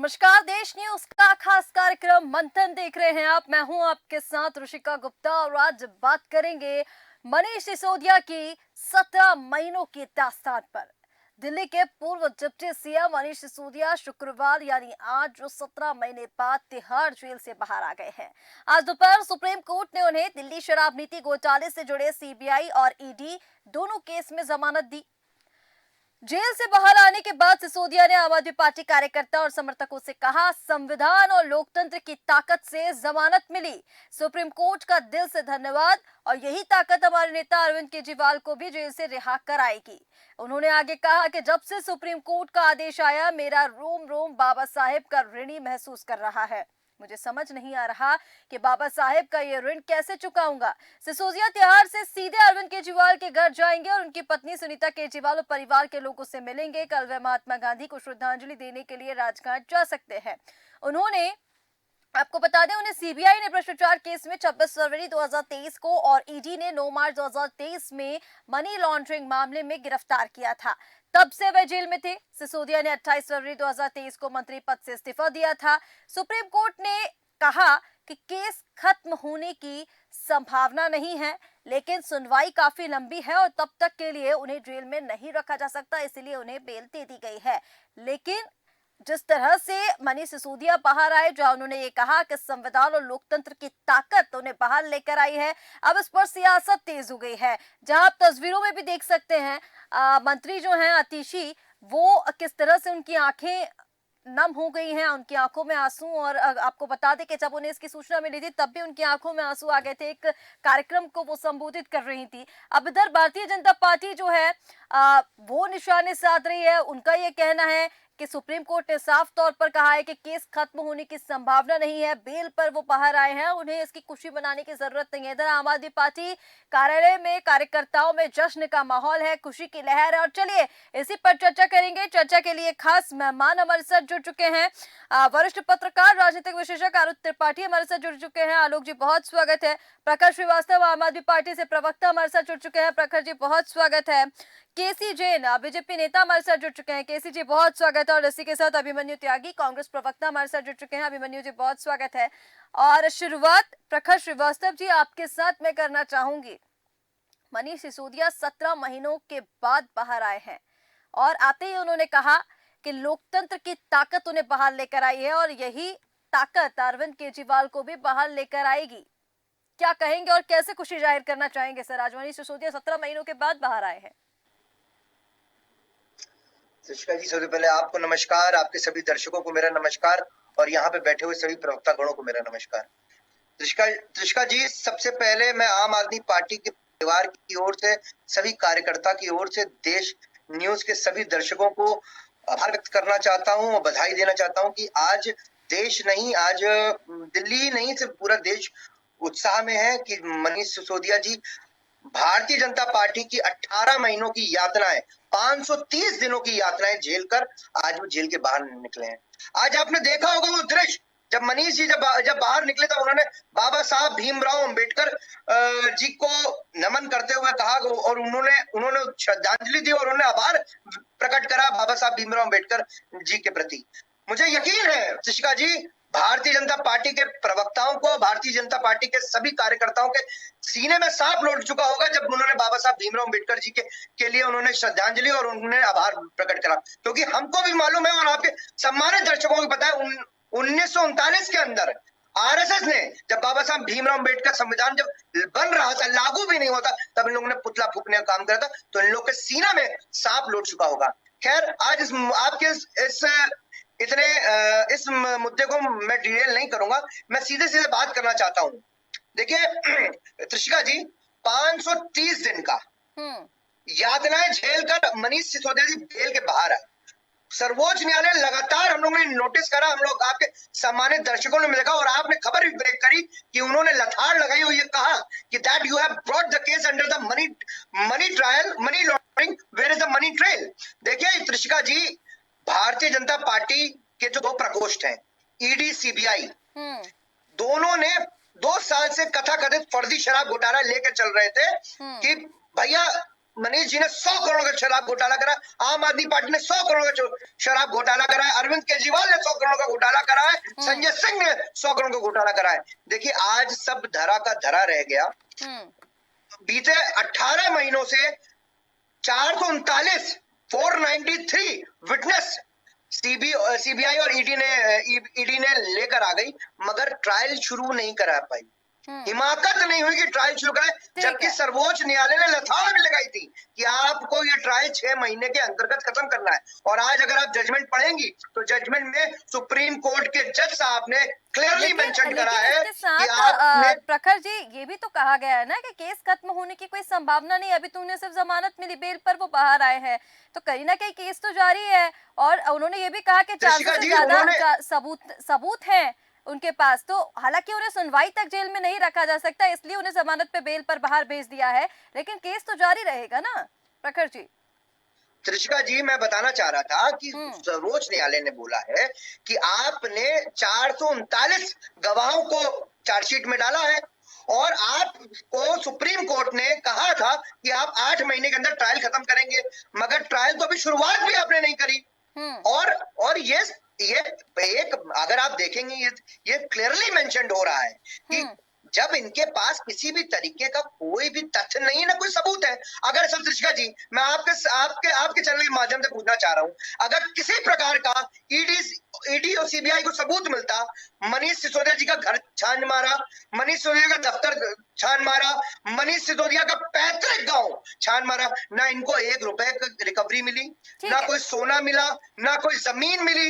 नमस्कार, देश न्यूज का खास कार्यक्रम मंथन देख रहे हैं आप। मैं हूं आपके साथ ऋषिका गुप्ता और आज बात करेंगे मनीष सिसोदिया की 17 महीनों की दास्तान पर। दिल्ली के पूर्व डिप्टी सीएम मनीष सिसोदिया शुक्रवार यानी आज जो 17 महीने बाद तिहाड़ जेल से बाहर आ गए हैं। आज दोपहर सुप्रीम कोर्ट ने उन्हें दिल्ली शराब नीति घोटाले से जुड़े सीबीआई और ईडी दोनों केस में जमानत दी। जेल से बाहर आने के बाद सिसोदिया ने आम आदमी पार्टी कार्यकर्ता और समर्थकों से कहा, संविधान और लोकतंत्र की ताकत से जमानत मिली। सुप्रीम कोर्ट का दिल से धन्यवाद और यही ताकत हमारे नेता अरविंद केजरीवाल को भी जेल से रिहा कराएगी। उन्होंने आगे कहा कि जब से सुप्रीम कोर्ट का आदेश आया, मेरा रोम रोम बाबा साहेब का ऋणी महसूस कर रहा है। मुझे समझ नहीं आ रहा कि बाबा साहेब का ये ऋण कैसे चुकाऊंगा। सिसोदिया तिहाड़ से सीधे अरविंद केजरीवाल के घर जाएंगे और उनकी पत्नी सुनीता केजरीवाल और परिवार के लोगों से मिलेंगे। कल वे महात्मा गांधी को श्रद्धांजलि देने के लिए राजघाट जा सकते हैं। आपको बता दें, उन्हें सीबीआई ने भ्रष्टाचार केस में 26 फरवरी 2023 को और ईडी ने 9 मार्च 2023 में मनी लॉन्ड्रिंग मामले में गिरफ्तार किया था। तब से वे जेल में थे। सिसोदिया ने 28 फरवरी 2023 को मंत्री पद से इस्तीफा दिया था। सुप्रीम कोर्ट ने कहा कि केस खत्म होने की संभावना नहीं है, लेकिन सुनवाई काफी लंबी है और तब तक के लिए उन्हें जेल में नहीं रखा जा सकता, इसलिए उन्हें बेल दे दी गई है। लेकिन जिस तरह से मनीष सिसोदिया बाहर आए, जहां उन्होंने ये कहा कि संविधान और लोकतंत्र की ताकत उन्हें बाहर लेकर आई है, अब इस पर सियासत तेज हो गई है। जहां आप तस्वीरों में भी देख सकते हैं, मंत्री जो हैं आतिशी, वो किस तरह से उनकी आंखें नम हो गई हैं, उनकी आंखों में आंसू। और आपको बता दें कि जब उन्हें इसकी सूचना मिली थी, तब भी उनकी आंखों में आंसू आ गए थे। एक कार्यक्रम को वो संबोधित कर रही थी। अब इधर भारतीय जनता पार्टी जो है वो निशाने साध रही है। उनका ये कहना है कि सुप्रीम कोर्ट ने साफ तौर पर कहा है कि केस खत्म होने की संभावना नहीं है। बेल पर वो बाहर आए हैं, उन्हें इसकी खुशी मनाने की जरूरत नहीं है। इधर आम आदमी पार्टी कार्यालय में कार्यकर्ताओं में जश्न का माहौल है, खुशी की लहर है। और चलिए इसी पर चर्चा करेंगे। चर्चा के लिए खास मेहमान हमारे साथ जुड़ चुके हैं। वरिष्ठ पत्रकार, राजनीतिक विशेषज्ञ आलोक त्रिपाठी हमारे साथ जुड़ चुके हैं। आलोक जी, बहुत स्वागत है। प्रखर श्रीवास्तव आम आदमी पार्टी से प्रवक्ता हमारे साथ जुड़ चुके हैं। प्रखर जी, बहुत स्वागत है। केसी जैन बीजेपी नेता हमारे साथ जुड़ चुके हैं। केसी जी, बहुत स्वागत है। और इसी के साथ अभिमन्यु त्यागी कांग्रेस प्रवक्ता हमारे साथ जुड़ चुके हैं। अभिमन्यु जी, बहुत स्वागत है। और शुरुआत प्रखर श्रीवास्तव जी आपके साथ मैं करना चाहूंगी। मनीष सिसोदिया 17 महीनों के बाद बाहर आए हैं और आते ही उन्होंने कहा कि लोकतंत्र की ताकत उन्हें बाहर लेकर आई है और यही ताकत अरविंद केजरीवाल को भी बाहर लेकर आएगी। क्या कहेंगे और कैसे खुशी जाहिर करना चाहेंगे सर, आज मनीष सिसोदिया 17 महीनों के बाद बाहर आए हैं? ऋषिका जी, सबसे पहले आपको नमस्कार, आपके सभी दर्शकों को मेरा नमस्कार और यहाँ पे बैठे हुए सभी प्रवक्ता गणों को मेरा नमस्कार। ऋषिका जी, सबसे पहले मैं आम आदमी पार्टी के परिवार की ओर से, सभी कार्यकर्ता की ओर से, देश न्यूज के सभी दर्शकों को आभार व्यक्त करना चाहता हूँ और बधाई देना चाहता हूँ कि आज देश नहीं, आज दिल्ली नहीं, सिर्फ पूरा देश उत्साह में है कि मनीष सिसोदिया जी भारतीय जनता पार्टी की 18 महीनों की यातनाएं, 530 दिनों की यातनाएं झेल कर आज वो जेल के बाहर निकले हैं। आज आपने देखा होगा वो दृश्य, जब मनीष जी जब बाहर निकले तो उन्होंने बाबा साहब भीमराव अंबेडकर जी को नमन करते हुए कहा और उन्होंने श्रद्धांजलि दी और उन्होंने आभार प्रकट करा बाबा साहब भीमराव अंबेडकर जी के प्रति। मुझे यकीन है ऋषिका जी, भारतीय जनता पार्टी के प्रवक्ताओं को, भारतीय जनता पार्टी के सभी कार्यकर्ताओं के सीने में सांप लौट चुका होगा जब उन्होंने बाबा साहब भीमराव अंबेडकर जी के लिए उन्होंने श्रद्धांजलि और उन्होंने आभार प्रकट करा। क्योंकि हमको भी मालूम है और आपके सम्मानित दर्शकों को पता है, 1939 के अंदर आरएसएस ने, जब बाबा साहब भीमराव अंबेडकर संविधान जब बन रहा था, लागू भी नहीं होता, तब इन लोगों ने पुतला फूकने का काम करा था। तो इन लोग के सीना में सांप लौट चुका होगा। खैर, आज आपके इस मुद्दे को मैं डिटेल नहीं करूंगा, मैं सीधे सीधे बात करना चाहता हूं। देखिए ऋषिका जी, 530 दिन का यातनाएं झेल कर मनीष सिसोदिया जी जेल के बाहर आए। सर्वोच्च न्यायालय लगातार, हम लोग ने नोटिस करा, हम लोग आपके सम्मानित दर्शकों ने देखा और आपने खबर भी ब्रेक करी कि उन्होंने लथाड़ लगाई और ये कहा कि that you have brought the case under the money trial, money laundering, where is the money trail. देखिए ऋषिका जी, भारतीय जनता पार्टी के जो 2 प्रकोष्ठ हैं, ईडी सीबीआई, दोनों ने 2 साल से कथाकथित फर्जी शराब घोटाला लेकर चल रहे थे कि भैया मनीष जी ने 100 करोड़ का शराब घोटाला करा, आम आदमी पार्टी ने 100 करोड़ का शराब घोटाला करा है, अरविंद केजरीवाल ने 100 करोड़ का घोटाला करा है, संजय सिंह ने 100 करोड़ का घोटाला करा है। देखिए आज सब धरा का धरा रह गया। बीते 18 महीनों से 439 विटनेस सीबीआई और ईडी ने लेकर आ गई, मगर ट्रायल शुरू नहीं करा पाई। हिमाकत नहीं हुई कि ट्रायल शुरू करें, जबकि सर्वोच्च न्यायालय ने लथाड़ भी लगाई थी कि आपको ये ट्रायल 6 महीने के अंतर्गत खत्म करना है। और आज अगर आप जजमेंट पढ़ेंगी तो जजमेंट में सुप्रीम कोर्ट के जज साहब ने क्लियरली मेंशन करा है कि आपने प्रखर जी ये भी तो कहा गया है ना कि केस खत्म होने की कोई संभावना नहीं, अभी तुमने सिर्फ जमानत मिली, बेल पर वो बाहर आए हैं, तो कहीं ना कहीं केस तो जारी है। और उन्होंने ये भी कहा कि 400 से ज्यादा सबूत हैं उनके पास, तो हालांकि उन्हें सुनवाई तक जेल में नहीं रखा जा सकता, इसलिए उन्हें जमानत पे बेल पर बाहर भेज दिया है, लेकिन केस तो जारी रहेगा ना प्रखर जी। त्रिशिका जी मैं बताना चाह रहा था कि सर्वोच्च न्यायालय ने बोला है कि आपने 439 गवाहों को चार्जशीट में डाला है और आपको सुप्रीम कोर्ट ने कहा था कि आप 8 महीने के अंदर ट्रायल खत्म करेंगे, मगर ट्रायल तो अभी शुरुआत भी आपने नहीं करी। और ये एक अगर आप देखेंगे ये क्लियरली मेंशन्ड हो रहा है कि जब इनके पास किसी भी तरीके का कोई भी तथ्य नहीं है, ना कोई सबूत है। अगर सब त्रिशिका जी मैं आपके चैनल के माध्यम से पूछना चाह रहा हूं, अगर किसी प्रकार का ईडी और सीबीआई को सबूत मिलता, मनीष सिसोदिया जी का घर छान मारा, मनीष सिसोदिया का दफ्तर छान मारा, मनीष सिसोदिया का पैतृक गांव छान मारा, ना इनको 1 रुपए की रिकवरी मिली, ना कोई सोना मिला, ना कोई जमीन मिली।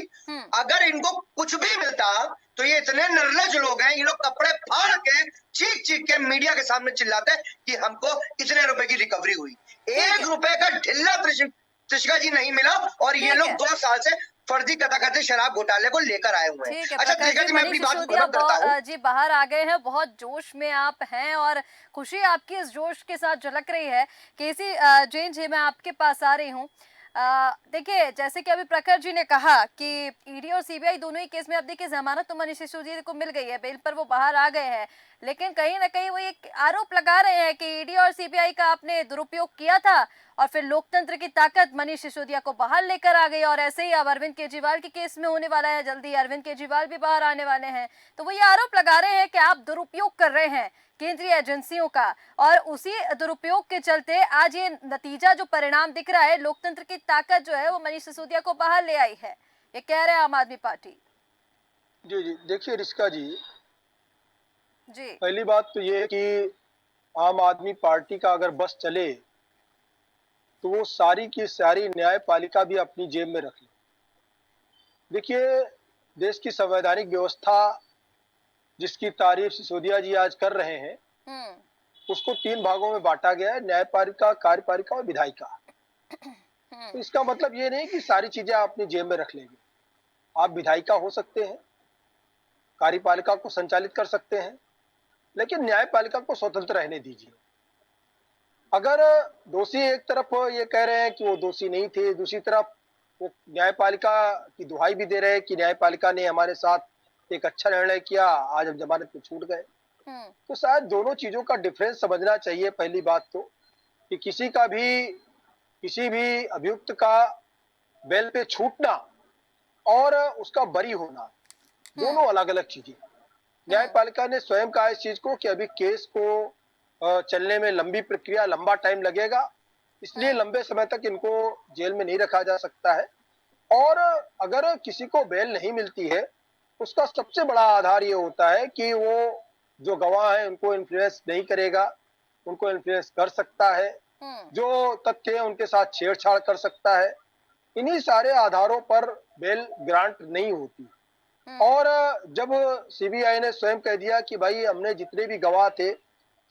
अगर इनको कुछ भी मिलता तो ये इतने निर्लज लोग हैं, ये लोग कपड़े फाड़ के चीख चीख के मीडिया के सामने चिल्लाते हैं कि हमको इतने रुपए की रिकवरी हुई। 1 रुपए का ढिल्ला त्रिशिका जी नहीं मिला और ये लोग 2 साल से फर्जी कथाकथित शराब घोटाले को लेकर आए हुए हैं। अच्छा त्रिशिका जी मैं अपनी बात खत्म करता हूं। जी बाहर आ गए हैं, बहुत जोश में आप हैं और खुशी आपकी इस जोश के साथ झलक रही है। केसी जैन जी मैं आपके पास आ रही हूँ। देखिए जैसे कि अभी प्रखर जी ने कहा कि ईडी और सीबीआई दोनों ही केस में अब देखिए जमानत तो मनीष सिसोदिया को मिल गई है, बेल पर वो बाहर आ गए हैं, लेकिन कहीं ना कहीं वो एक आरोप लगा रहे हैं कि ईडी और सीबीआई का आपने दुरुपयोग किया था और फिर लोकतंत्र की ताकत मनीष सिसोदिया को बाहर लेकर आ गई। और ऐसे ही अब अरविंद केजरीवाल के केस में होने वाला है, जल्दी अरविंद केजरीवाल भी बाहर आने वाले हैं, तो वो ये आरोप लगा रहे हैं कि आप दुरुपयोग कर रहे हैं केंद्रीय एजेंसियों का, और उसी दुरुपयोग के चलते आज ये नतीजा जो परिणाम दिख रहा है, लोकतंत्र की ताकत जो है वो मनीष सिसोदिया को बाहर ले आई है, ये कह रहे हैं आम आदमी पार्टी। जी जी देखिए रिश्का जी पहली जी बात तो ये है कि आम आदमी पार्टी का अगर बस चले तो वो सारी की सारी न्यायपालिका भी अपनी जेब में रख ले। देखिए देश की संवैधानिक व्यवस्था जिसकी तारीफ सिसोदिया जी आज कर रहे हैं उसको 3 भागों में बांटा गया है, न्यायपालिका, कार्यपालिका और विधायिका। तो इसका मतलब ये नहीं कि सारी चीजें आप अपनी जेब में रख लेंगे। आप विधायिका हो सकते हैं, कार्यपालिका को संचालित कर सकते हैं, लेकिन न्यायपालिका को स्वतंत्र रहने दीजिए। अगर दोषी एक तरफ ये कह रहे हैं कि वो दोषी नहीं थे, दूसरी तरफ वो न्यायपालिका की दुहाई भी दे रहे हैं कि न्यायपालिका ने हमारे साथ एक अच्छा निर्णय किया, आज हम जमानत में छूट गए, तो शायद दोनों चीजों का डिफरेंस समझना चाहिए। पहली बात तो कि किसी भी अभियुक्त का बेल पे छूटना और उसका बरी होना दोनों अलग अलग चीजें। न्यायपालिका ने स्वयं कहा इस चीज को कि अभी केस को चलने में लंबी प्रक्रिया, लंबा टाइम लगेगा, इसलिए लंबे समय तक इनको जेल में नहीं रखा जा सकता है। और अगर किसी को बेल नहीं मिलती है उसका सबसे बड़ा आधार ये होता है कि वो जो गवाह है उनको इन्फ्लुएंस नहीं करेगा, उनको इन्फ्लुएंस कर सकता है, जो तथ्य है उनके साथ छेड़छाड़ कर सकता है। इन्हीं सारे आधारों पर बेल ग्रांट नहीं होती। और जब सीबीआई ने स्वयं कह दिया कि भाई हमने जितने भी गवाह थे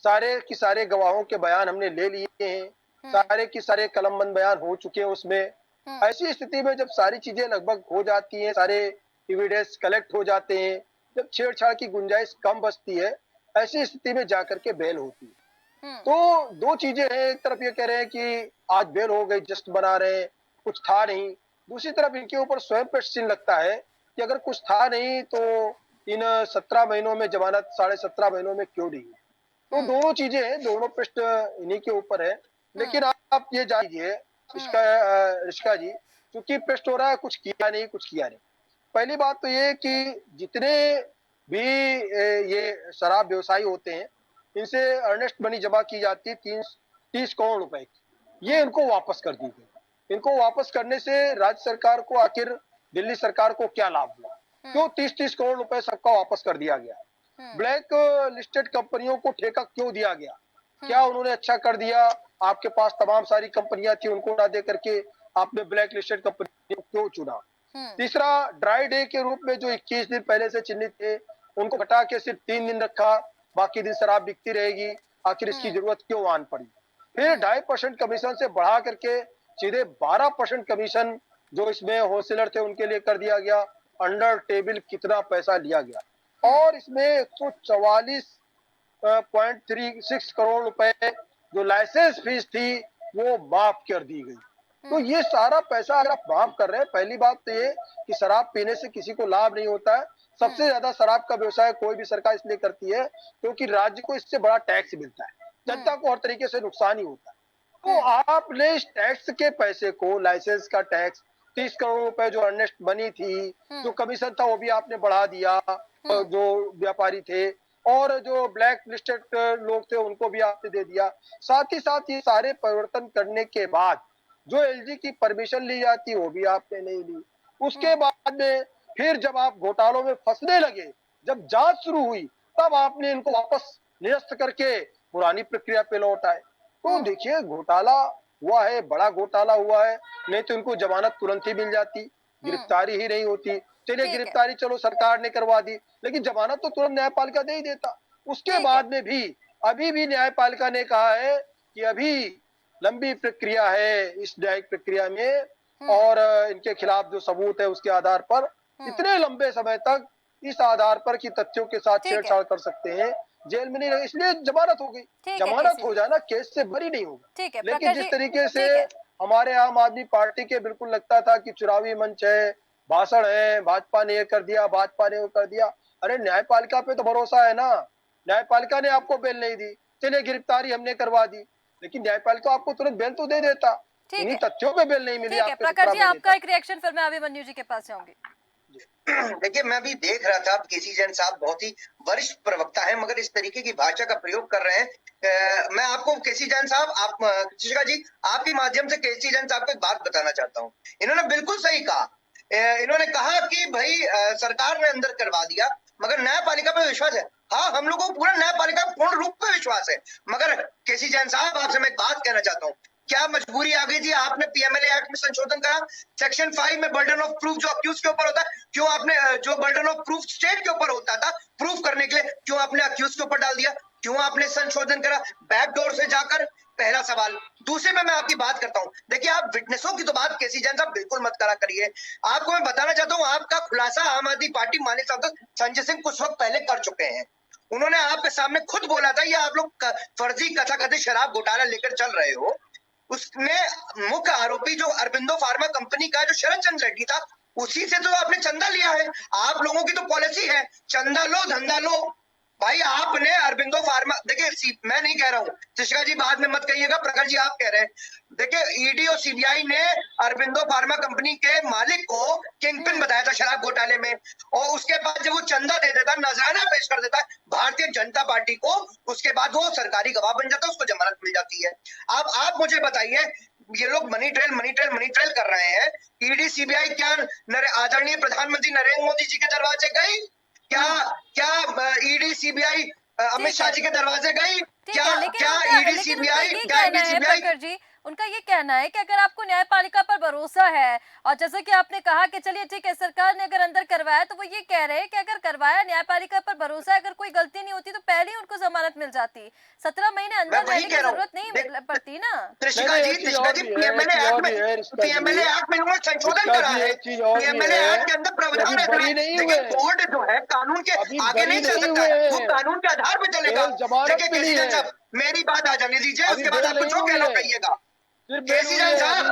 सारे की सारे गवाहों के बयान हमने ले लिए हैं, सारे की सारे कलमबंद बयान हो चुके हैं उसमें, ऐसी स्थिति में जब सारी चीजें लगभग हो जाती हैं, सारे एविडेंस कलेक्ट हो जाते हैं, जब छेड़छाड़ की गुंजाइश कम बचती है, ऐसी स्थिति में जाकर के बेल होती है। तो 2 चीजें हैं, एक तरफ ये कह रहे हैं कि आज बेल हो गई, जस्ट बना रहे हैं, कुछ था नहीं, दूसरी तरफ इनके ऊपर स्वयं प्रश्न चिन्ह लगता है कि अगर कुछ था नहीं तो इन 17 महीनों में जमानत 17.5 महीनों में क्यों दी। तो दोनों चीजें हैं, दोनों प्रश्न इन्हीं के ऊपर है। लेकिन आप आप ये जानिए इसका ऋषिका जी, क्योंकि पेस्ट हो रहा है, कुछ किया नहीं। पहली बात तो ये कि जितने भी ये शराब व्यवसायी होते हैं, इनसे अर्नेस्ट मनी जमा की जाती है 30 करोड़ रुपए की। ये इनको वापस कर दी गई। इनको वापस करने से राज्य सरकार को आखिर दिल्ली सरकार को क्या लाभ हुआ? क्यों 30-30 करोड़ रुपए सबका वापस कर दिया गया? ब्लैक लिस्टेड कंपनियों को ठेका क्यों दिया गया? क्या उन्होंने अच्छा कर दिया? आपके पास तमाम सारी कंपनियां थी, उनको ना दे करके आपने ब्लैक लिस्टेड कंपनी को क्यों चुना? तीसरा, ड्राई डे के रूप में जो 21 दिन पहले से चिन्हित थे, उनको हटा के सिर्फ 3 दिन रखा, बाकी दिन शराब बिकती रहेगी। आखिर इसकी जरूरत क्यों आन पड़ी? फिर 2.5% कमीशन से बढ़ा करके सीधे 12% कमीशन जो इसमें होलसेलर थे उनके लिए कर दिया गया। अंडर टेबल कितना पैसा लिया गया, और इसमें 144.36 करोड़ रुपए जो लाइसेंस फीस थी वो माफ कर दी गई। तो ये सारा पैसा अगर आप माफ कर रहे हैं, पहली बात तो ये कि शराब पीने से किसी को लाभ नहीं होता है। सबसे ज्यादा शराब का व्यवसाय कोई भी सरकार इसलिए करती है क्योंकि राज्य को इससे बड़ा टैक्स मिलता है, जनता को हर तरीके से नुकसान ही होता है। तो आपने इस टैक्स के पैसे को, लाइसेंस का टैक्स 30 करोड़ रुपए जो अर्नेस्ट मनी थी, जो कमीशन था वो भी आपने बढ़ा दिया, जो व्यापारी थे, और जो ब्लैक लिस्टेड लोग थे उनको भी आपने दे दिया। साथ ही साथ ये सारे परिवर्तन करने के बाद जो एलजी की परमिशन ली जाती वो भी आपने नहीं ली। उसके बाद में फिर जब आप घोटालों में फंसने लगे, जब जांच शुरू हुई, तब आपने इनको वापस निरस्त करके पुरानी प्रक्रिया पे लौट आए। तो देखिए, घोटाला हुआ है, बड़ा घोटाला हुआ है, नहीं तो इनको जमानत तुरंत ही मिल जाती, गिरफ्तारी ही नहीं होती। चलिए गिरफ्तारी चलो सरकार ने करवा दी, लेकिन जमानत तो तुरंत न्यायपालिका दे ही देता। उसके बाद में भी अभी भी न्यायपालिका ने कहा है कि अभी लंबी प्रक्रिया है इस न्यायिक प्रक्रिया में, और इनके खिलाफ जो सबूत है उसके आधार पर इतने लंबे समय तक इस आधार पर कि तथ्यों के साथ छेड़छाड़ कर सकते हैं, जेल में नहीं रहे, इसलिए जमानत हो गई। जमानत हो जाना केस से बरी नहीं होगा। लेकिन जिस तरीके से हमारे आम आदमी पार्टी के बिल्कुल लगता था कि चुनावी मंच है, भाषण है, भाजपा ने ये कर दिया, भाजपा ने वो कर दिया। अरे न्यायपालिका पे तो भरोसा है ना, न्यायपालिका ने आपको बेल नहीं दी, चलिए गिरफ्तारी हमने करवा दी, लेकिन न्यायपालिका आपको तुरंत बेल तो दे देता। इन्हीं तथ्यों पे बेल नहीं मिली। आपको प्रखर जी, आपका एक रिएक्शन, फिर मैं अभिमन्यु जी के पास जाऊंगी। देखिए, मैं भी देख रहा था, केसी जैन साहब बहुत ही वरिष्ठ प्रवक्ता हैं, मगर इस तरीके की भाषा का प्रयोग कर रहे हैं। मैं आपको केसी जैन साहब, आप ऋषिका जी, आपके माध्यम से केसी जैन साहब को एक बात बताना चाहता हूँ। इन्होंने बिल्कुल सही कहा। इन्होंने कहा कि भाई सरकार ने अंदर करवा दिया, मगर न्यायपालिका पे विश्वास है। हाँ, हम लोगों को पूरा न्यायपालिका पूर्ण रूप पे विश्वास है, मगर केसी जैन साहब, आपसे मैं एक बात कहना चाहता हूँ। क्या मजबूरी आ गई थी? आपने पीएमएलए एक्ट में संशोधन करा, सेक्शन 5 में बर्डन ऑफ प्रूफ जो अक्यूज के ऊपर होता है, क्यों आपने जो बर्डन ऑफ प्रूफ स्टेट के ऊपर होता था प्रूफ करने के लिए, क्यों आपने अक्यूज के ऊपर डाल दिया? क्यों आपने संशोधन करा बैकडोर से जाकर? पहला सवाल। दूसरे में मैं आपकी बात करता हूं। देखिए, आप विटनेसों की तो बात केसी जैन साहब बिल्कुल मत करा करिए। आपको मैं बताना चाहता हूं, आपका खुलासा आम आदमी पार्टी माननीय सांसद संजय सिंह कुछ वक्त पहले कर चुके हैं। उन्होंने आपके सामने खुद बोला था, ये आप लोग फर्जी कथाकथित शराब घोटाला लेकर चल रहे हो। उसमें मुख्य आरोपी जो अरबिंदो फार्मा कंपनी का जो शरद चंद्र रेड्डी था, उसी से तो आपने चंदा लिया है। आप लोगों की तो पॉलिसी है, चंदा लो धंधा लो। भाई, आपने अरबिंदो फार्मा, देखिए मैं नहीं कह रहा हूँ, ऋषिका जी बाद में मत कहिएगा, प्रखर जी आप कह रहे हैं। देखिए, ईडी और सीबीआई ने अरबिंदो फार्मा कंपनी के मालिक को किंगपिन बताया था शराब घोटाले में, और उसके बाद जब वो चंदा दे देता, नजराना पेश कर देता भारतीय जनता पार्टी को, उसके बाद वो सरकारी गवाह बन जाता है, उसको जमानत मिल जाती है। अब आप मुझे बताइए, ये लोग मनी ट्रेल कर रहे हैं। ईडी सीबीआई क्या आदरणीय प्रधानमंत्री नरेंद्र मोदी जी के दरवाजे गई? क्या ईडी सीबीआई अमित शाह जी के दरवाजे गई? क्या ईडी सीबीआई जी, उनका ये कहना है कि अगर आपको न्यायपालिका पर भरोसा है, और जैसे कि आपने कहा कि चलिए ठीक है, सरकार ने अगर अंदर करवाया, तो वो ये कह रहे हैं कि अगर करवाया, न्यायपालिका पर भरोसा है, अगर कोई गलती नहीं होती तो पहले ही उनको जमानत मिल जाती। 17 महीने अंदर रहने की जरूरत नहीं पड़ती ना। पीएमएलए एक्ट में उन्होंने संशोधन करा है। पीएमएलए एक्ट के अंदर प्रावधान है, देखिए कोर्ट जो है कानून के आगे नहीं चल सकता है, वो कानून के आधार पर चलेगा। देखिए, मेरी बात आ जाने दीजिए, उसके बाद आपको जो कहना कहिएगा। केसी जैन साहब,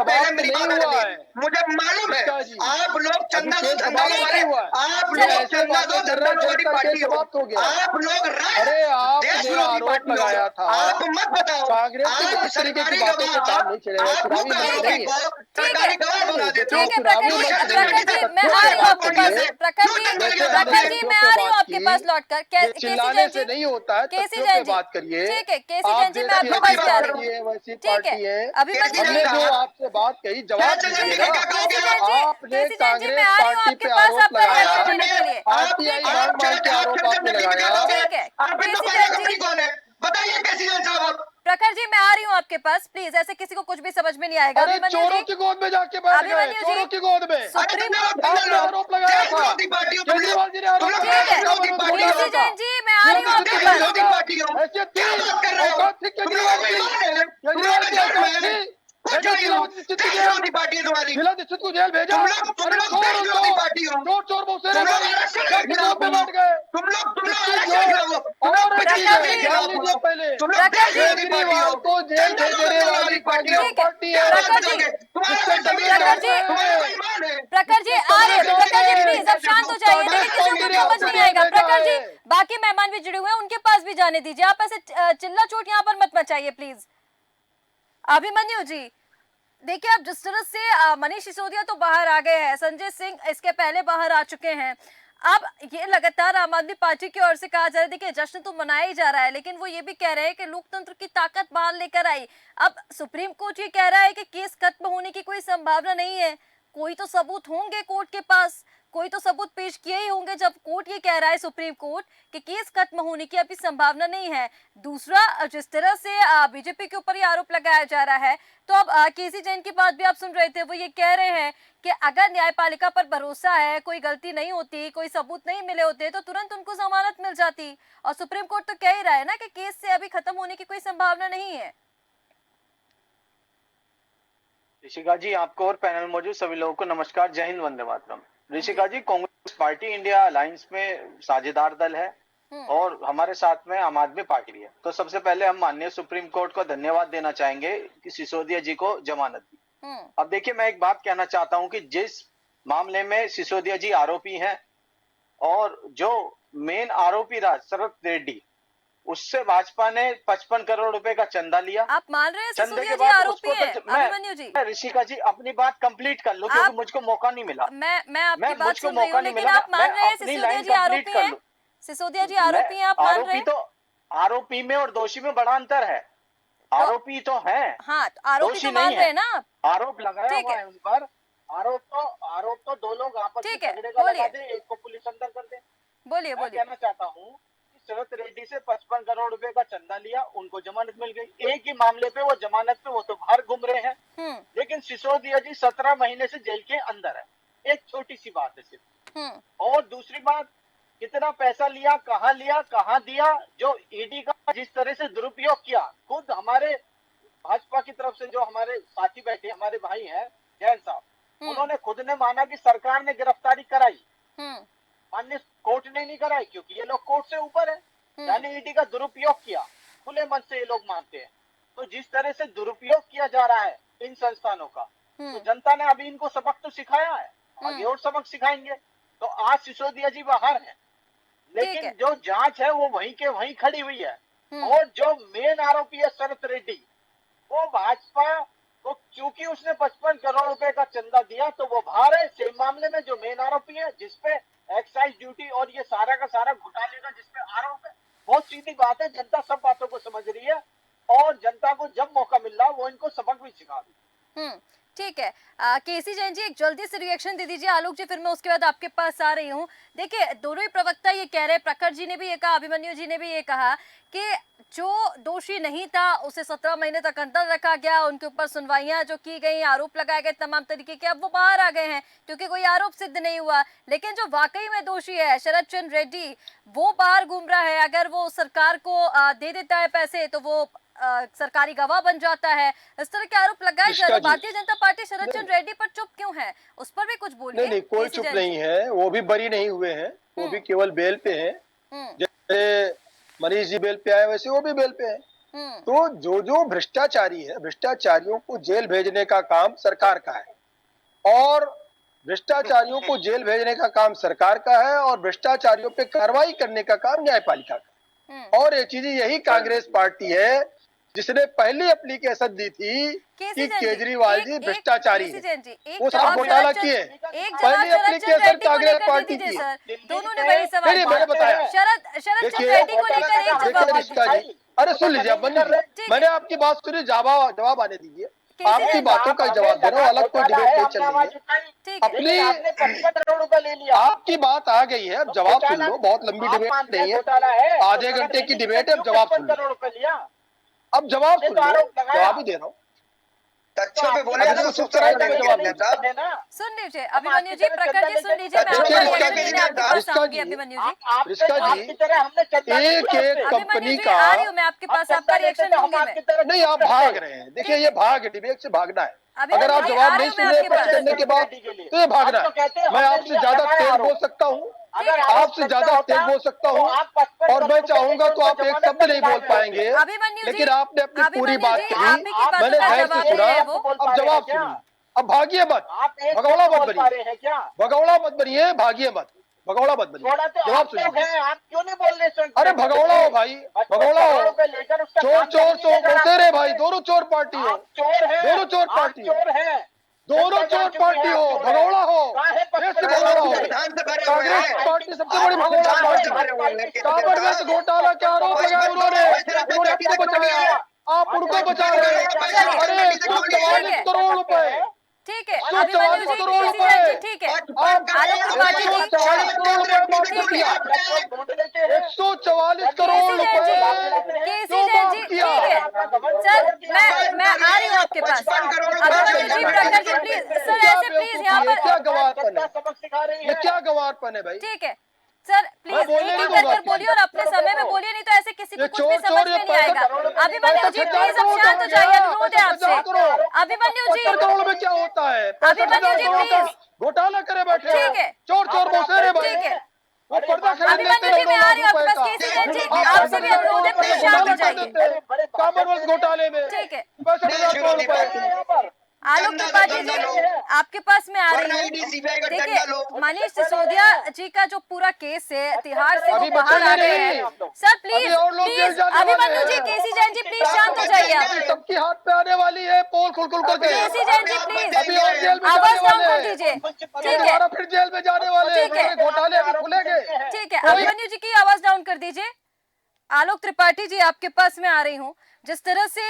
पहले मेरी बात आ जाए। मुझे मालूम है आप लोग चंदा दो धंधा लो वाले, आप लोग चंदा दो धंधा लो वाली पार्टी हो। आप लोग देशद्रोही आरोप पार्टी हो, लगाया था, आप मत बताओ। कांग्रेस की आप किस तरीके की सरकारी बातों से काम नहीं चलेगा, आप चुनावी मुख्य मंच आरोपी नहीं को है। सरकारी गवाह बना देते हो। ठीक है चुनावी प्रखर जी, मंच नहीं प्रखर है। जी मैं तथ्यों आ पे रही हूँ बात आपके करिए। पास, प्रखर जी, जैसे हमने प्रखर जी तथ्यों मैं पे आ रही हूँ बात आपके की, पास लौटकर। ये केसी चिल्लाने जैन से जी, नहीं होता है, केसी तथ्यों पे जैन जी, बात करिए। ठीक है केसी आप जैन जी, मैं देश की आपके ऐसी पास भी आ रही पार्टी हूँ। है, वैसी ठीक है पार्टी है, अभिमन्यु केसी जी, हमने जैन जो साहब, आपसे बात कही, क्या जवाब चंद्र दीजिए जी ना। क्या कहोगे केसी आप? जैन जी, आपने केसी जैन जी मैं कांग्रेस आ रही हूँ पार्टी आपके पे पास आरोप आपका लगाया, रिएक्शन लेने के लिए। आरटीआई ठीक है मांग मांग के आरोप आपने लगाया। ठीक है आप इतना केसी बड़ा जैन जी, कपड़ी कौन है? बताइए केसी जैन साहब आप। प्रखर जी मैं आ रही हूँ आपके पास, प्लीज ऐसे किसी को कुछ भी समझ में नहीं आएगा। अरे अभिमन्यु चोरों जी, की गोद में जाके बैठ गए, अभिमन्यु जी, चोरों की गोद में। अरे तुम सुप्रीम, लोग क्रिमिनल आपने हो, आरोप लगाया देश था, विरोधी पार्टी हो तुम लोग। केजरीवाल जी ने तुम आरोप लोग लगाया ठीक था है देश विरोधी कानून पार्टी हो। केसी घोटाले का। जैन जी मैं आ रही हूँ क्यों आपके देश किसी पास। विरोधी का पार्टी हो। हैसियत क्या थी, बात कर रहे हो? औकात थी तुम लोगों केजरीवाल को की, ईमान है? तुम लोगों केजरीवाल का की धर्म औकात है? थी, कुछ भेजा नहीं जिला हो। दीक्षित को देश जेल, विरोधी पार्टी है तुम्हारी। जिला दीक्षित को जेल भेजा। तुम अरे लोग चोर देश हो, विरोधी चोर पार्टी हो। चोर चोर बसेरे तुम लोग भाई आरक्षण के जाके खिलाफ गोद में हो। बैठ गए। तुम लोग इसकी जो आरक्षण के खिलाफ हो। तुम लोग और एक चीज प्रखर भ्रष्टाचार है, के जी, ध्यान खिलाफ लीजिए हो। पहले, तुम लोग प्रखर देश जी, विरोधी पार्टी हो। केजरीवाल को जेल झंडा भेजने बदलने वाली वाली पार्टी हो। कांग्रेस ठीक है पार्टी क्या बात प्रखर है, जी, करोगे? तुम्हारा जिसके कोई डंडे जमीन है? प्रखर जी, तुम्हारा जाते कोई ईमान है? प्रखर जी जिसके आ रही डंडे हूँ। प्रखर जी जाते प्लीज अब शांत हो जाइए, देखिए कांग्रेस किसी को पार्टी कुछ ने समझ उसे नहीं जेल आएगा। भेजा प्रखर जी है। बाकी मेहमान भी जुड़े हुए हैं, उनके पास भी जाने दीजिए, आप ऐसे चिल्ला चोट यहाँ पर मत मचाइए प्लीज। अभिमन्यु जी, देखिए अब जिस तरह से मनीष सिसोदिया तो बाहर आ गए हैं, संजय सिंह इसके पहले बाहर आ चुके हैं। अब ये लगातार आम आदमी पार्टी की ओर से कहा जा रहा है, देखिए जश्न तो मनाया ही जा रहा है, लेकिन वो ये भी कह रहे हैं कि लोकतंत्र की ताकत बाहर लेकर आई। अब सुप्रीम कोर्ट ये कह रहा है कि केस खत्म होने की कोई संभावना नहीं है, कोई तो सबूत होंगे कोर्ट के पास, कोई तो सबूत पेश किए ही होंगे जब कोर्ट ये कह रहा है, सुप्रीम कोर्ट, कि केस खत्म होने की अभी संभावना नहीं है। दूसरा, जिस तरह से बीजेपी के ऊपर ये आरोप लगाया जा रहा है, तो अब केसी जैन की बात भी आप सुन रहे थे, वो ये कह रहे हैं कि अगर न्यायपालिका पर भरोसा है, कोई गलती नहीं होती, कोई सबूत नहीं मिले होते, तो तुरंत उनको जमानत मिल जाती। और सुप्रीम कोर्ट तो कह ही रहा है ना कि केस से अभी खत्म होने की कोई संभावना नहीं है। ऋषिका जी, आपको और पैनल मौजूद सभी लोगों को नमस्कार, जय हिंद, वंदे मातरम। ऋषिका जी, कांग्रेस पार्टी इंडिया अलायंस में साझेदार दल है और हमारे साथ में आम आदमी पार्टी है। तो सबसे पहले हम माननीय सुप्रीम कोर्ट को धन्यवाद देना चाहेंगे कि सिसोदिया जी को जमानत दी। अब देखिए, मैं एक बात कहना चाहता हूं कि जिस मामले में सिसोदिया जी आरोपी हैं और जो मेन आरोपी रहा शरद रेड्डी, उससे भाजपा ने 55 करोड़ रुपए का चंदा लिया। आप मान रहे हैं चंदे सिसोदिया के जी बाद आरोपी उसको हैं? अभिमन्यु जी, मैं ऋषिका जी अपनी बात कंप्लीट कर लूं, क्योंकि मुझको मौका नहीं मिला। मैं आपकी बात मुझको सुन रही मौका हूँ, नहीं लेकिन मिला, आप मैं मान रहे हैं अपनी सिसोदिया लाइन जी कंप्लीट आरोपी कर हैं? लूं। सिसोदिया जी मैं आरोपी हैं, आप मान रहे आरोपी हैं? तो आरोपी में और दोषी में बड़ा अंतर है। आरोपी तो है, हाँ, तो आरोपी दोषी तो मान नहीं रहे है। हैं ना आप? आरोप लगाया ठीक हुआ है, है उन पर। आरोप तो दो लोग आपस में ठीक है, झगड़े का लगा बोलिए, दे, एक को पुलिस अंदर कर दे। बोलिए, मैं बोलिए। कहना चाहता हूँ कि शरद रेड्डी से 55 करोड़ रुपए का चंदा लिया, उनको जमानत मिल गई। एक ही मामले पे वो जमानत पे वो तो बाहर घूम रहे हैं, लेकिन सिसोदिया जी 17 महीने से जेल के अंदर है। एक छोटी सी बात है सिर्फ। और दूसरी बात, कितना पैसा लिया, कहाँ दिया, जो ईडी का जिस तरह से दुरुपयोग किया, खुद हमारे भाजपा की तरफ से जो हमारे साथी बैठे, हमारे भाई हैं जैन साहब, उन्होंने खुद ने माना कि सरकार ने गिरफ्तारी कराई, माननीय कोर्ट ने नहीं कराई, क्योंकि ये लोग कोर्ट से ऊपर है। यानी ईडी का दुरुपयोग किया, खुले मन से ये लोग मानते हैं। तो जिस तरह से दुरुपयोग किया जा रहा है इन संस्थानों का, तो जनता ने अभी इनको सबक तो सिखाया है, आगे और सबक सिखाएंगे। तो आज सिसोदिया जी बाहर है, लेकिन जो जांच है वो वहीं के वहीं खड़ी हुई है। और जो मेन आरोपी है शरद रेड्डी, वो भाजपा को, क्योंकि उसने 55 करोड़ रुपए का चंदा दिया, तो वो बाहर है। सेम मामले में जो मेन आरोपी है, जिसपे एक्साइज ड्यूटी और ये सारा का सारा घोटाले का जिसपे आरोप है, बहुत सीधी बात है, जनता सब बातों को समझ रही है और जनता को जब मौका मिल रहा है वो इनको सबक भी सिखा रही है। ठीक है, केसी जैन जी एक जल्दी से रिएक्शन दे दीजिए। आलोक जी, फिर मैं उसके बाद आपके पास आ रही हूँ। देखिए दोनों ही प्रवक्ता ये कह रहे हैं, प्रखर जी ने भी ये कहा, अभिमन्यु जी ने भी ये कहा कि जो दोषी नहीं था उसे 17 महीने तक अंदर रखा गया, उनके ऊपर सुनवाइयां जो की गई, आरोप लगाए गए तमाम तरीके के, अब वो बाहर आ गए हैं क्योंकि कोई आरोप सिद्ध नहीं हुआ। लेकिन जो वाकई में दोषी है शरद चंद्र रेड्डी, वो बाहर घूम रहा है। अगर वो सरकार को दे देता है पैसे तो वो सरकारी गवाह बन जाता है। इस तरह के आरोप लगाए जा रहे। भारतीय जनता पार्टी शरद चंद्र रेड्डी पर चुप क्यों है, उस पर भी कुछ बोलिए। नहीं, कोई चुप नहीं है, वो भी बरी नहीं हुए हैं, वो भी केवल बेल पे हैं। जैसे मनीष जी बेल पे आए, वैसे वो भी बेल पे हैं। तो जो भ्रष्टाचारी है, भ्रष्टाचारियों को जेल भेजने का काम सरकार का है और भ्रष्टाचारियों को जेल भेजने का काम सरकार का है और भ्रष्टाचारियों पे कार्रवाई करने का काम न्यायपालिका का। और ये चीज यही कांग्रेस पार्टी है जिसने पहली एप्लीकेशन दी थी कि केजरीवाल जी भ्रष्टाचारी हैं। वो सारा घोटाला किए। पहली एप्लीकेशन कांग्रेस पार्टी की। दोनों ने वही सवाल नहीं मैंने बताया। शरद चंद्र रेड्डी को लेकर एक जवाब रिश्का जी, अरे सुन लीजिए, मैंने आपकी बात सुनी, जवाब आने दीजिए। आपकी बातों का जवाब दे रहा हूँ, अलग कोई डिबेट नहीं चल रही है। अपनी आपकी बात आ गई है, अब जवाब सुन लो। बहुत लंबी डिबेट नहीं है, आधे घंटे की डिबेट है। अब जवाब सुन लो, अब जवाब सुन लो, जवाब ही दे रहा हूँ। तथ्यों पे बोले तो चुप कराएंगे जवाब देता। सुन लीजिए अभिमन्यु जी, प्रखर जी सुन लीजिए, मैं आपका रिएक्शन लेने आपके पास आऊंगी। अभिमन्यु जी, रिश्का जी, एक एक कंपनी का आ रही हूँ मैं आपके पास, आपका रिएक्शन लूंगी मैं। नहीं, आप भाग रहे हैं। देखिए ये भाग डिबेट से भागना है। अगर आप जवाब नहीं सुन रहे प्रश्न करने के बाद तो ये भागना है। मैं आपसे ज्यादा तेज बोल सकता हूँ, आपसे ज्यादा तेज बोल सकता हूँ, और मैं चाहूंगा तो आप एक शब्द नहीं बोल पाएंगे। लेकिन आपने अपनी पूरी बात कही, मैंने धैर्य से सुना। अब जवाब सुनिए, अब भागिए मत, भगौड़ा मत बनिए, भगौड़ा मत बनिए, भागिए मत, भगौड़ा मत बनिए। जवाब सुनिए। आप क्यों नहीं बोल रहे? अरे भगौड़ा हो भाई, भगौड़ा हो। चोर चोर चोर बोलते रहे भाई, दोनों चोर पार्टी हो, दोनों चोर पार्टी हो, दोनों चोर पार्टी हो, भगौड़ा हो, ऐसे भगौड़ा हो। कांग्रेस पार्टी सबसे बड़ी भगौड़ा पार्टी। कांग्रेस घोटाला के आरोप लगाए उन्होंने आपको बचाया, आप उनको बचा रहे हैं। अरे 144 करोड़ रुपए, ठीक है 144 करोड़ रुपए, ठीक है। आप 144 करोड़ रुपए माफ किया, 144 करोड़ रुपए क्यों माफ किया? सर मैं आ रही हूँ आपके पास। अभिमन्यु जी, प्रखर जी, प्लीज सर, ऐसे प्लीज यहाँ पर क्या गवारपन है, ये क्या गवारपन है भाई? ठीक है सर, प्लीज एक एक करके बोलिए और अपने समय में बोलिए, नहीं तो ऐसे किसी को कुछ भी समझ में नहीं आएगा। अभिमन्यु जी प्लीज अब शांत हो जाइए, अनुरोध है आपसे। अभिमन्यु जी, करोड़ में क्या होता है? अभिमन्यु जी प्लीज, घोटाला करे बैठे, ठीक है, चोर चोर बोसे भाई, ठीक है। वो पर्दा खरीदने अभिमन्यु जी मैं आ रही हूँ आपके पास। केसी जैन जी, आपसे भी अनुरोध है, प्लीज शांत हो जाइए। कॉमनवेल्थ घोटाले में ठीक है, 65,000 करोड़ रुपए। आलोक त्रिपाठी जी आपके पास मैं आ रही हूँ। देखिए मनीष सिसोदिया जी का जो पूरा केस है, तिहाड़ से वो बाहर आ गए हैं। Sir please please, Abhimanyu ji, KC Jain ji please शांत हो जाइए आप। सबकी हाथ पे आने वाली है, पोल खुल खुल करके। केसी जैन जी प्लीज अभी और जेल में आवाज जाने डाउन वाले कर हैं। दीजिए, ठीक है, दोबारा फिर जेल में जाने वाले हैं, ठीक है। घोटाले अभी खुलेंगे। ठीक है। अभिमन्यु जी की आवाज डाउन कर दीजिए। आलोक त्रिपाठी जी आपके पास मैं आ रही हूँ। जिस तरह से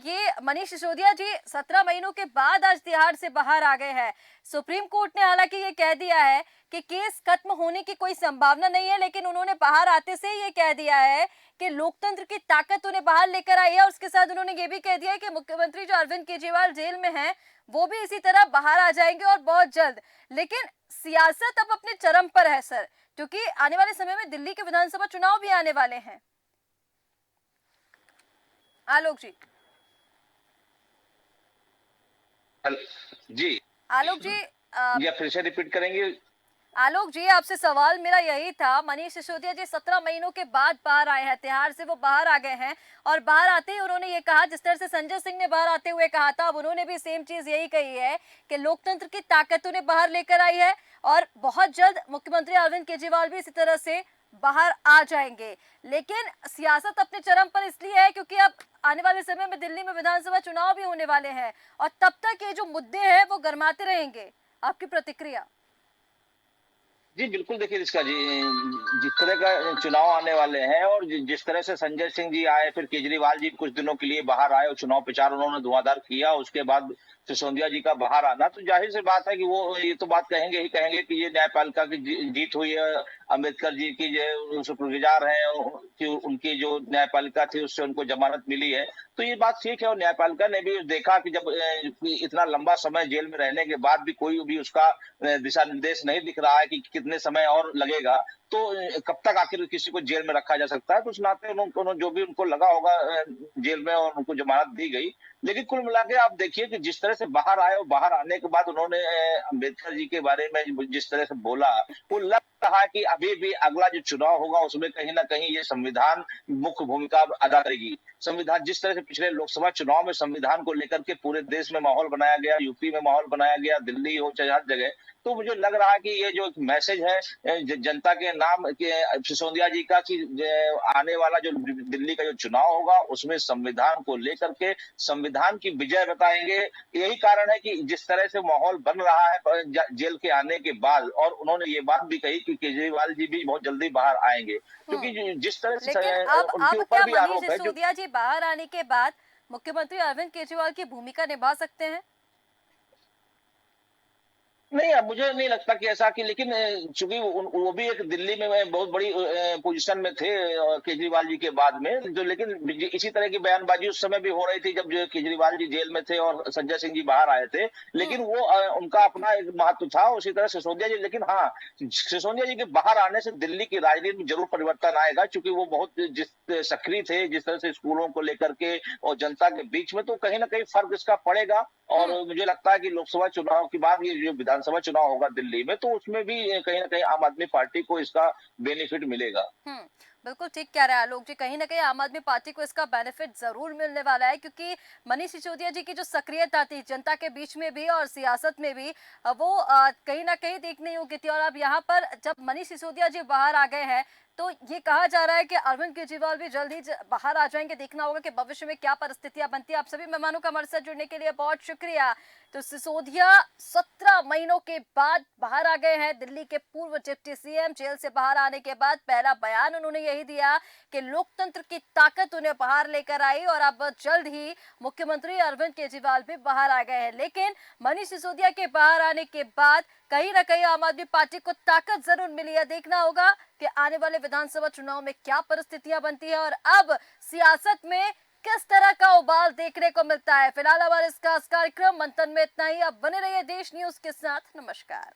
ये मनीष सिसोदिया जी 17 महीनों के बाद आज तिहाड़ से बाहर आ गए हैं। सुप्रीम कोर्ट ने हालांकि ये कह दिया है कि केस खत्म होने की कोई संभावना नहीं है, लेकिन उन्होंने बाहर आते से ये कह दिया है कि लोकतंत्र की ताकत उन्हें बाहर लेकर आई है। और उसके साथ उन्होंने ये भी कह दिया है कि मुख्यमंत्री जो अरविंद केजरीवाल जेल में हैं, वो भी इसी तरह बाहर आ जाएंगे और बहुत जल्द। लेकिन सियासत अब अपने चरम पर है सर, क्योंकि आने वाले समय में दिल्ली के विधानसभा चुनाव भी आने वाले हैं। आलोक जी, जी आलोक जी, या फिर से रिपीट करेंगे? आलोक जी आपसे सवाल मेरा यही था। मनीष सिसोदिया जी 17 महीनों के बाद बाहर आए हैं, तिहाड़ से वो बाहर आ गए हैं, और बाहर आते ही उन्होंने ये कहा, जिस तरह से संजय सिंह ने बाहर आते हुए कहा था, अब उन्होंने भी सेम चीज यही कही है कि लोकतंत्र की ताकत उन्हें बाहर लेकर आई है और बहुत जल्द मुख्यमंत्री अरविंद केजरीवाल भी इसी तरह से बाहर आ जाएंगे। लेकिन सियासत अपने चरम पर इसलिए है क्योंकि अब आने वाले समय में दिल्ली में विधानसभा चुनाव भी होने वाले हैं, और तब तक ये जो मुद्दे हैं वो गरमाते रहेंगे। आपकी प्रतिक्रिया? जी बिल्कुल, देखिए इसका जी जिस तरह का चुनाव आने वाले हैं और जिस तरह से संजय सिंह जी आए, फिर केजरीवाल जी कुछ दिनों के लिए बाहर आए और चुनाव प्रचार उन्होंने धुआंधार किया, उसके बाद सिसोदिया जी का बाहर आना, तो जाहिर सी बात है कि वो ये तो बात कहेंगे ही कहेंगे कि ये न्यायपालिका की जीत हुई है, अम्बेडकर जी की जो शुक्रगुजार हैं कि उनकी जो न्यायपालिका थी उससे उनको जमानत मिली है। तो ये बात ठीक है, और न्यायपालिका ने भी देखा कि जब इतना लंबा समय जेल में रहने के बाद भी कोई भी उसका दिशा निर्देश नहीं दिख रहा है कि कितने समय और लगेगा, तो कब तक आखिर किसी को जेल में रखा जा सकता है। तो उस नाते उन्होंने जो भी उनको लगा होगा जेल में, और उनको जमानत दी गई। लेकिन कुल मिला के आप देखिए कि जिस तरह से बाहर आए और बाहर आने के बाद उन्होंने अम्बेडकर जी के बारे में जिस तरह से बोला, वो लग रहा है कि अभी भी अगला जो चुनाव होगा उसमें कहीं ना कहीं ये संविधान मुख्य भूमिका अदा करेगी। संविधान जिस तरह से पिछले लोकसभा चुनाव में संविधान को लेकर के पूरे देश में माहौल बनाया गया, यूपी में माहौल बनाया गया, दिल्ली हो चाहे हर जगह, तो मुझे लग रहा है कि ये जो मैसेज है जनता के नाम के सिसोदिया जी का कि आने वाला जो दिल्ली का जो चुनाव होगा उसमें संविधान को लेकर के संविधान की विजय बताएंगे। यही कारण है कि जिस तरह से माहौल बन रहा है जेल के आने के बाद, और उन्होंने ये बात भी कही कि केजरीवाल जी भी बहुत जल्दी बाहर आएंगे, क्योंकि जिस तरह से लेकिन उनके अब ऊपर क्या भी मनीष आरोप है जो सिसोदिया जी बाहर आने के बाद मुख्यमंत्री अरविंद केजरीवाल की भूमिका निभा सकते हैं? नहीं, अब मुझे नहीं लगता कि ऐसा कि, लेकिन चूंकि वो भी एक दिल्ली में बहुत बड़ी पोजीशन में थे केजरीवाल जी के बाद में, जो लेकिन इसी तरह की बयानबाजी उस समय भी हो रही थी जब जो केजरीवाल जी जेल में थे और संजय सिंह जी बाहर आए थे, लेकिन वो उनका अपना एक महत्व था। उसी तरह सिसोदिया जी, लेकिन हाँ, सिसोदिया जी के बाहर आने से दिल्ली की राजनीति में जरूर परिवर्तन आएगा, क्योंकि वो बहुत सक्रिय थे जिस तरह से स्कूलों को लेकर के और जनता के बीच में, तो कहीं ना कहीं फर्क इसका पड़ेगा। और मुझे लगता है कि लोकसभा चुनाव के बाद ये जो विधानसभा चुनाव होगा दिल्ली में, तो उसमें भी कहीं ना कहीं आम आदमी पार्टी को इसका बेनिफिट मिलेगा। बिल्कुल ठीक कह रहे हैं आलोक जी, कहीं ना कहीं आम आदमी पार्टी को इसका बेनिफिट जरूर मिलने वाला है, क्योंकि मनीष सिसोदिया जी की जो सक्रियता थी जनता के बीच में भी और सियासत में भी, वो कहीं ना कहीं देखने योग्य थी। और अब यहाँ पर जब मनीष सिसोदिया जी बाहर आ गए हैं तो ये कहा जा रहा है कि अरविंद केजरीवाल भी जल्द ही बाहर आ जाएंगे। देखना होगा कि भविष्य में क्या परिस्थितियां बनती है। आप सभी मेहमानों का हमारे साथ जुड़ने के लिए बहुत शुक्रिया। तो सिसोदिया 17 महीनों के बाद बाहर आ गए हैं। दिल्ली के पूर्व डिप्टी सीएम जेल से बाहर आने के बाद पहला बयान उन्होंने यही दिया कि लोकतंत्र की ताकत उन्हें बाहर लेकर आई, और अब जल्द ही मुख्यमंत्री अरविंद केजरीवाल भी बाहर आ गए हैं। लेकिन मनीष सिसोदिया के बाहर आने के बाद कहीं ना कहीं आम आदमी पार्टी को ताकत जरूर मिली है। देखना होगा कि आने वाले विधानसभा चुनाव में क्या परिस्थितियां बनती है और अब सियासत में किस तरह का उबाल देखने को मिलता है। फिलहाल हमारे इस खास कार्यक्रम मंथन में इतना ही। अब बने रहिए देश न्यूज के साथ। नमस्कार।